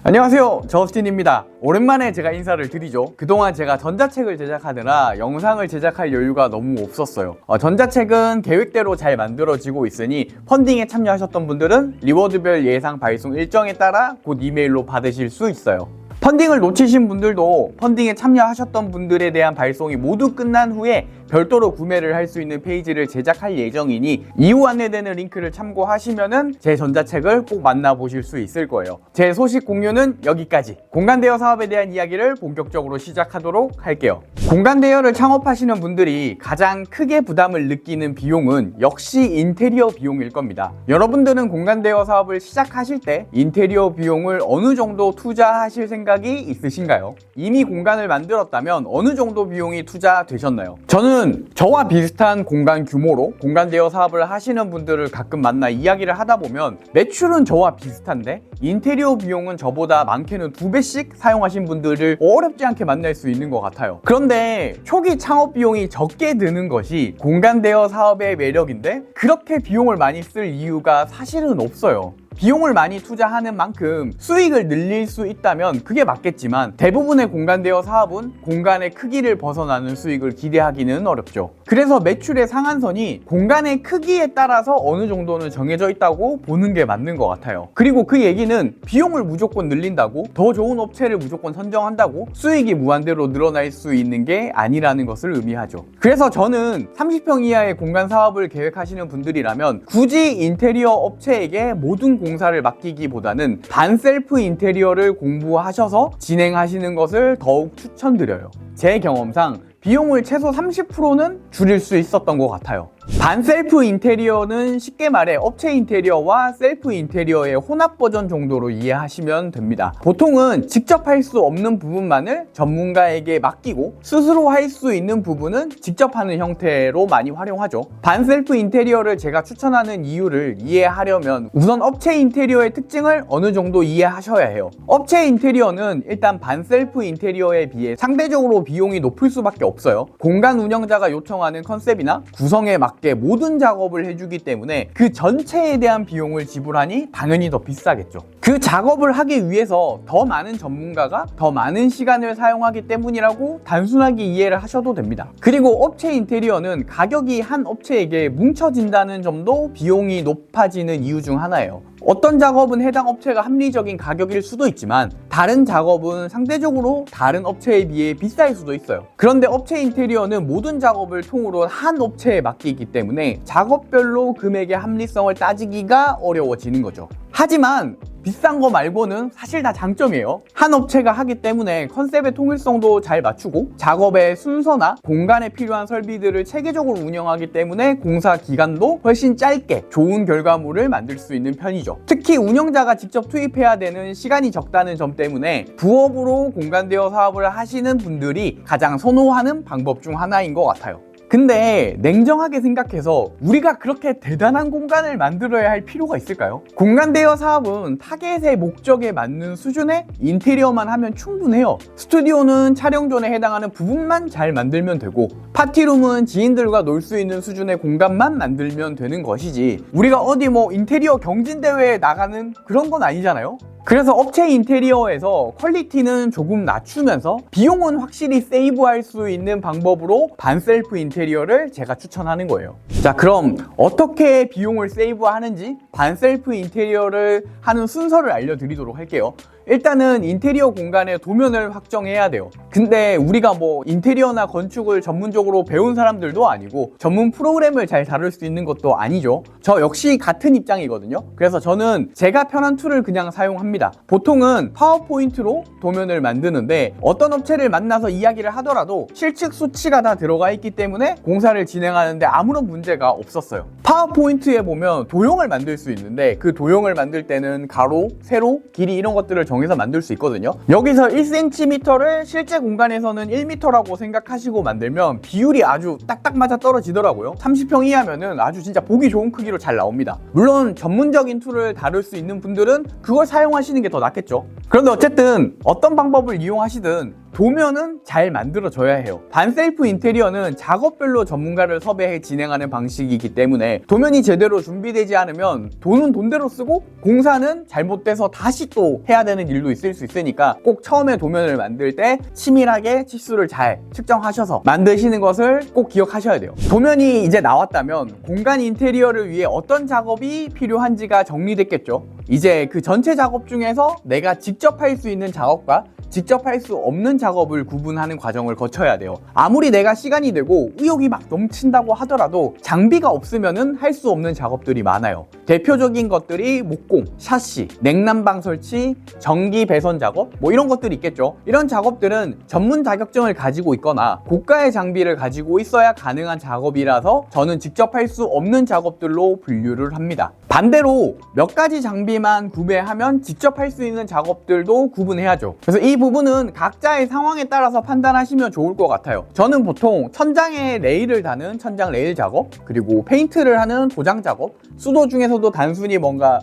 안녕하세요, 저스틴입니다. 오랜만에 제가 인사를 드리죠. 그동안 제가 전자책을 제작하느라 영상을 제작할 여유가 너무 없었어요. 전자책은 계획대로 잘 만들어지고 있으니 펀딩에 참여하셨던 분들은 리워드별 예상 발송 일정에 따라 곧 이메일로 받으실 수 있어요. 펀딩을 놓치신 분들도 펀딩에 참여하셨던 분들에 대한 발송이 모두 끝난 후에 별도로 구매를 할 수 있는 페이지를 제작할 예정이니 이후 안내되는 링크를 참고하시면은 제 전자책을 꼭 만나보실 수 있을 거예요. 제 소식 공유는 여기까지. 공간대여 사업에 대한 이야기를 본격적으로 시작하도록 할게요. 공간대여를 창업하시는 분들이 가장 크게 부담을 느끼는 비용은 역시 인테리어 비용일 겁니다. 여러분들은 공간대여 사업을 시작하실 때 인테리어 비용을 어느 정도 투자하실 생각이 있으신가요? 이미 공간을 만들었다면 어느 정도 비용이 투자되셨나요? 저는 저와 비슷한 공간 규모로 공간 대여 사업을 하시는 분들을 가끔 만나 이야기를 하다 보면 매출은 저와 비슷한데 인테리어 비용은 저보다 많게는 2배씩 사용하신 분들을 어렵지 않게 만날 수 있는 것 같아요. 그런데 초기 창업 비용이 적게 드는 것이 공간 대여 사업의 매력인데 그렇게 비용을 많이 쓸 이유가 사실은 없어요. 비용을 많이 투자하는 만큼 수익을 늘릴 수 있다면 그게 맞겠지만 대부분의 공간 대여 사업은 공간의 크기를 벗어나는 수익을 기대하기는 어렵죠. 그래서 매출의 상한선이 공간의 크기에 따라서 어느 정도는 정해져 있다고 보는 게 맞는 것 같아요. 그리고 그 얘기는 비용을 무조건 늘린다고 더 좋은 업체를 무조건 선정한다고 수익이 무한대로 늘어날 수 있는 게 아니라는 것을 의미하죠. 그래서 저는 30평 이하의 공간 사업을 계획하시는 분들이라면 굳이 인테리어 업체에게 모든 공사를 맡기기보다는 반셀프 인테리어를 공부하셔서 진행하시는 것을 더욱 추천드려요. 제 경험상 비용을 최소 30%는 줄일 수 있었던 것 같아요. 반셀프 인테리어는 쉽게 말해 업체 인테리어와 셀프 인테리어의 혼합 버전 정도로 이해하시면 됩니다. 보통은 직접 할 수 없는 부분만을 전문가에게 맡기고 스스로 할 수 있는 부분은 직접 하는 형태로 많이 활용하죠. 반셀프 인테리어를 제가 추천하는 이유를 이해하려면 우선 업체 인테리어의 특징을 어느 정도 이해하셔야 해요. 업체 인테리어는 일단 반셀프 인테리어에 비해 상대적으로 비용이 높을 수밖에 없어요. 공간 운영자가 요청하는 컨셉이나 구성에 맞게 모든 작업을 해주기 때문에 그 전체에 대한 비용을 지불하니 당연히 더 비싸겠죠. 그 작업을 하기 위해서 더 많은 전문가가 더 많은 시간을 사용하기 때문이라고 단순하게 이해를 하셔도 됩니다. 그리고 업체 인테리어는 가격이 한 업체에게 뭉쳐진다는 점도 비용이 높아지는 이유 중 하나예요. 어떤 작업은 해당 업체가 합리적인 가격일 수도 있지만 다른 작업은 상대적으로 다른 업체에 비해 비쌀 수도 있어요. 그런데 업체 인테리어는 모든 작업을 통으로 한 업체에 맡기기 때문에 작업별로 금액의 합리성을 따지기가 어려워지는 거죠. 하지만 비싼 거 말고는 사실 다 장점이에요. 한 업체가 하기 때문에 컨셉의 통일성도 잘 맞추고 작업의 순서나 공간에 필요한 설비들을 체계적으로 운영하기 때문에 공사 기간도 훨씬 짧게 좋은 결과물을 만들 수 있는 편이죠. 특히 운영자가 직접 투입해야 되는 시간이 적다는 점 때문에 부업으로 공간 대여 사업을 하시는 분들이 가장 선호하는 방법 중 하나인 것 같아요. 근데 냉정하게 생각해서 우리가 그렇게 대단한 공간을 만들어야 할 필요가 있을까요? 공간 대여 사업은 타겟의 목적에 맞는 수준의 인테리어만 하면 충분해요. 스튜디오는 촬영존에 해당하는 부분만 잘 만들면 되고 파티룸은 지인들과 놀 수 있는 수준의 공간만 만들면 되는 것이지 우리가 어디 인테리어 경진대회에 나가는 그런 건 아니잖아요? 그래서 업체 인테리어에서 퀄리티는 조금 낮추면서 비용은 확실히 세이브할 수 있는 방법으로 반셀프 인테리어를 제가 추천하는 거예요. 자, 그럼 어떻게 비용을 세이브하는지 반셀프 인테리어를 하는 순서를 알려드리도록 할게요. 일단은 인테리어 공간의 도면을 확정해야 돼요. 근데 우리가 인테리어나 건축을 전문적으로 배운 사람들도 아니고 전문 프로그램을 잘 다룰 수 있는 것도 아니죠. 저 역시 같은 입장이거든요. 그래서 저는 제가 편한 툴을 그냥 사용합니다. 보통은 파워포인트로 도면을 만드는데 어떤 업체를 만나서 이야기를 하더라도 실측 수치가 다 들어가 있기 때문에 공사를 진행하는데 아무런 문제가 없었어요. 파워포인트에 보면 도형을 만들 수 있는데 그 도형을 만들 때는 가로, 세로, 길이 이런 것들을 정해서 만들 수 있거든요. 여기서 1cm를 실제 공간에서는 1m라고 생각하시고 만들면 비율이 아주 딱딱 맞아 떨어지더라고요. 30평 이하면은 아주 진짜 보기 좋은 크기로 잘 나옵니다. 물론 전문적인 툴을 다룰 수 있는 분들은 그걸 사용하시는 게 더 낫겠죠. 그런데 어쨌든 어떤 방법을 이용하시든 도면은 잘 만들어져야 해요. 반셀프 인테리어는 작업별로 전문가를 섭외해 진행하는 방식이기 때문에 도면이 제대로 준비되지 않으면 돈은 돈대로 쓰고 공사는 잘못돼서 다시 또 해야 되는 일도 있을 수 있으니까 꼭 처음에 도면을 만들 때 치밀하게 치수를 잘 측정하셔서 만드시는 것을 꼭 기억하셔야 돼요. 도면이 이제 나왔다면 공간 인테리어를 위해 어떤 작업이 필요한지가 정리됐겠죠. 이제 그 전체 작업 중에서 내가 직접 할 수 있는 작업과 직접 할 수 없는 작업을 구분하는 과정을 거쳐야 돼요. 아무리 내가 시간이 되고 의욕이 막 넘친다고 하더라도 장비가 없으면은 할 수 없는 작업들이 많아요. 대표적인 것들이 목공, 샤시, 냉난방 설치, 전기 배선 작업 뭐 이런 것들이 있겠죠. 이런 작업들은 전문 자격증을 가지고 있거나 고가의 장비를 가지고 있어야 가능한 작업이라서 저는 직접 할 수 없는 작업들로 분류를 합니다. 반대로 몇 가지 장비만 구매하면 직접 할 수 있는 작업들도 구분해야죠. 그래서 이 부분은 각자의 상황에 따라서 판단하시면 좋을 것 같아요. 저는 보통 천장에 레일을 다는 천장 레일 작업, 그리고 페인트를 하는 도장 작업, 수도 중에서도 단순히 뭔가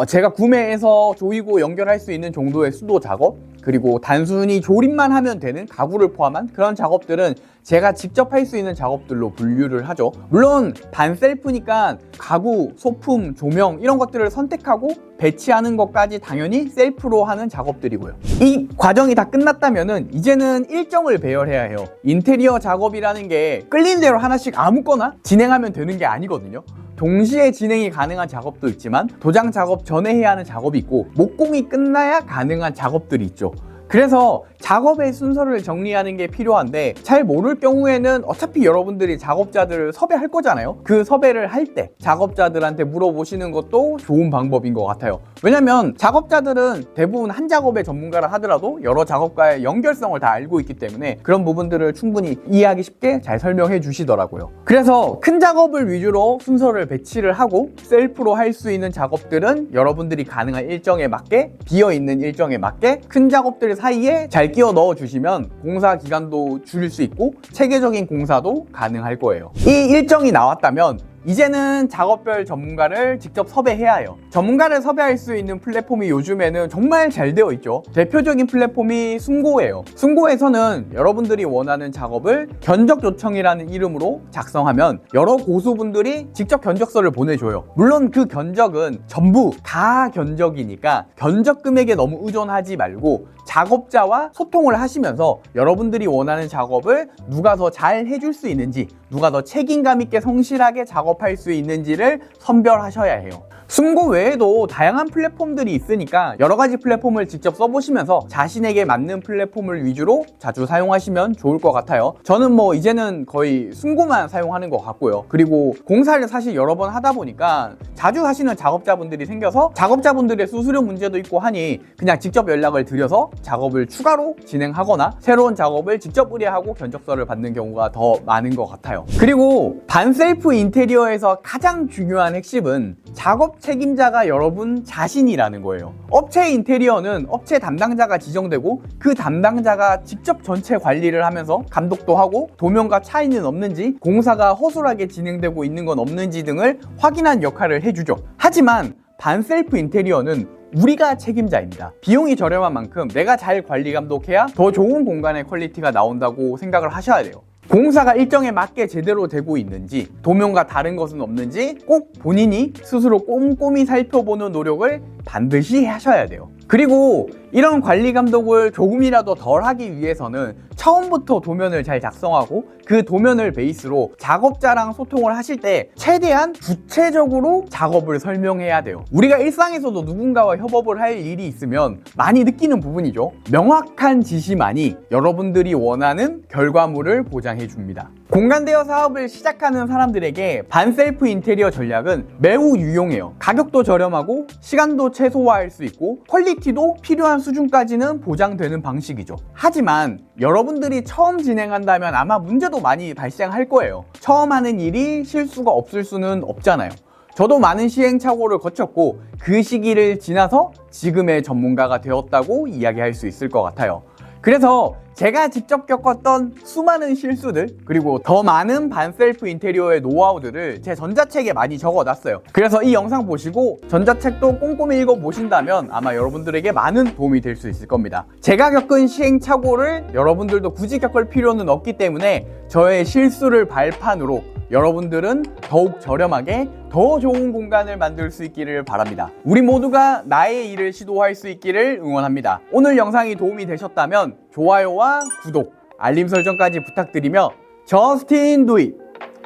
제가 구매해서 조이고 연결할 수 있는 정도의 수도 작업, 그리고 단순히 조립만 하면 되는 가구를 포함한 그런 작업들은 제가 직접 할 수 있는 작업들로 분류를 하죠. 물론 반셀프니까 가구, 소품, 조명 이런 것들을 선택하고 배치하는 것까지 당연히 셀프로 하는 작업들이고요. 이 과정이 다 끝났다면은 이제는 일정을 배열해야 해요. 인테리어 작업이라는 게 끌린 대로 하나씩 아무거나 진행하면 되는 게 아니거든요. 동시에 진행이 가능한 작업도 있지만 도장 작업 전에 해야 하는 작업이 있고 목공이 끝나야 가능한 작업들이 있죠. 그래서 작업의 순서를 정리하는 게 필요한데 잘 모를 경우에는 어차피 여러분들이 작업자들을 섭외할 거잖아요. 그 섭외를 할 때 작업자들한테 물어보시는 것도 좋은 방법인 것 같아요. 왜냐면 작업자들은 대부분 한 작업의 전문가라 하더라도 여러 작업과의 연결성을 다 알고 있기 때문에 그런 부분들을 충분히 이해하기 쉽게 잘 설명해 주시더라고요. 그래서 큰 작업을 위주로 순서를 배치를 하고 셀프로 할 수 있는 작업들은 여러분들이 가능한 일정에 맞게 비어있는 일정에 맞게 큰 작업들 사이에 잘 끼워 넣어 주시면 공사 기간도 줄일 수 있고 체계적인 공사도 가능할 거예요. 이 일정이 나왔다면 이제는 작업별 전문가를 직접 섭외해야 해요. 전문가를 섭외할 수 있는 플랫폼이 요즘에는 정말 잘 되어 있죠. 대표적인 플랫폼이 숨고예요. 숨고에서는 여러분들이 원하는 작업을 견적 요청이라는 이름으로 작성하면 여러 고수분들이 직접 견적서를 보내줘요. 물론 그 견적은 전부 다 견적이니까 견적 금액에 너무 의존하지 말고 작업자와 소통을 하시면서 여러분들이 원하는 작업을 누가 더 잘 해줄 수 있는지, 누가 더 책임감 있게 성실하게 작업할 수 있는지를 선별하셔야 해요. 숨고 외에도 다양한 플랫폼들이 있으니까 여러 가지 플랫폼을 직접 써보시면서 자신에게 맞는 플랫폼을 위주로 자주 사용하시면 좋을 것 같아요. 저는 뭐 이제는 거의 숨고만 사용하는 것 같고요. 그리고 공사를 사실 여러 번 하다 보니까 자주 하시는 작업자분들이 생겨서 작업자분들의 수수료 문제도 있고 하니 그냥 직접 연락을 드려서 작업을 추가로 진행하거나 새로운 작업을 직접 의뢰하고 견적서를 받는 경우가 더 많은 것 같아요. 그리고 반셀프 인테리어에서 가장 중요한 핵심은 작업 책임자가 여러분 자신이라는 거예요. 업체 인테리어는 업체 담당자가 지정되고 그 담당자가 직접 전체 관리를 하면서 감독도 하고 도면과 차이는 없는지 공사가 허술하게 진행되고 있는 건 없는지 등을 확인한 역할을 해주죠. 하지만 반셀프 인테리어는 우리가 책임자입니다. 비용이 저렴한 만큼 내가 잘 관리 감독해야 더 좋은 공간의 퀄리티가 나온다고 생각을 하셔야 돼요. 공사가 일정에 맞게 제대로 되고 있는지, 도면과 다른 것은 없는지 꼭 본인이 스스로 꼼꼼히 살펴보는 노력을 반드시 하셔야 돼요. 그리고 이런 관리 감독을 조금이라도 덜 하기 위해서는 처음부터 도면을 잘 작성하고 그 도면을 베이스로 작업자랑 소통을 하실 때 최대한 구체적으로 작업을 설명해야 돼요. 우리가 일상에서도 누군가와 협업을 할 일이 있으면 많이 느끼는 부분이죠. 명확한 지시만이 여러분들이 원하는 결과물을 보장해 줍니다. 공간 대여 사업을 시작하는 사람들에게 반셀프 인테리어 전략은 매우 유용해요. 가격도 저렴하고 시간도 최소화할 수 있고 퀄리티도 필요한 수준까지는 보장되는 방식이죠. 하지만 여러분들이 처음 진행한다면 아마 문제도 많이 발생할 거예요. 처음 하는 일이 실수가 없을 수는 없잖아요. 저도 많은 시행착오를 거쳤고 그 시기를 지나서 지금의 전문가가 되었다고 이야기할 수 있을 것 같아요. 그래서 제가 직접 겪었던 수많은 실수들, 그리고 더 많은 반셀프 인테리어의 노하우들을 제 전자책에 많이 적어놨어요. 그래서 이 영상 보시고 전자책도 꼼꼼히 읽어보신다면 아마 여러분들에게 많은 도움이 될 수 있을 겁니다. 제가 겪은 시행착오를 여러분들도 굳이 겪을 필요는 없기 때문에 저의 실수를 발판으로 여러분들은 더욱 저렴하게 더 좋은 공간을 만들 수 있기를 바랍니다. 우리 모두가 나의 일을 시도할 수 있기를 응원합니다. 오늘 영상이 도움이 되셨다면 좋아요와 구독, 알림 설정까지 부탁드리며 Justin do it,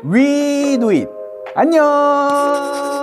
we do it. 안녕.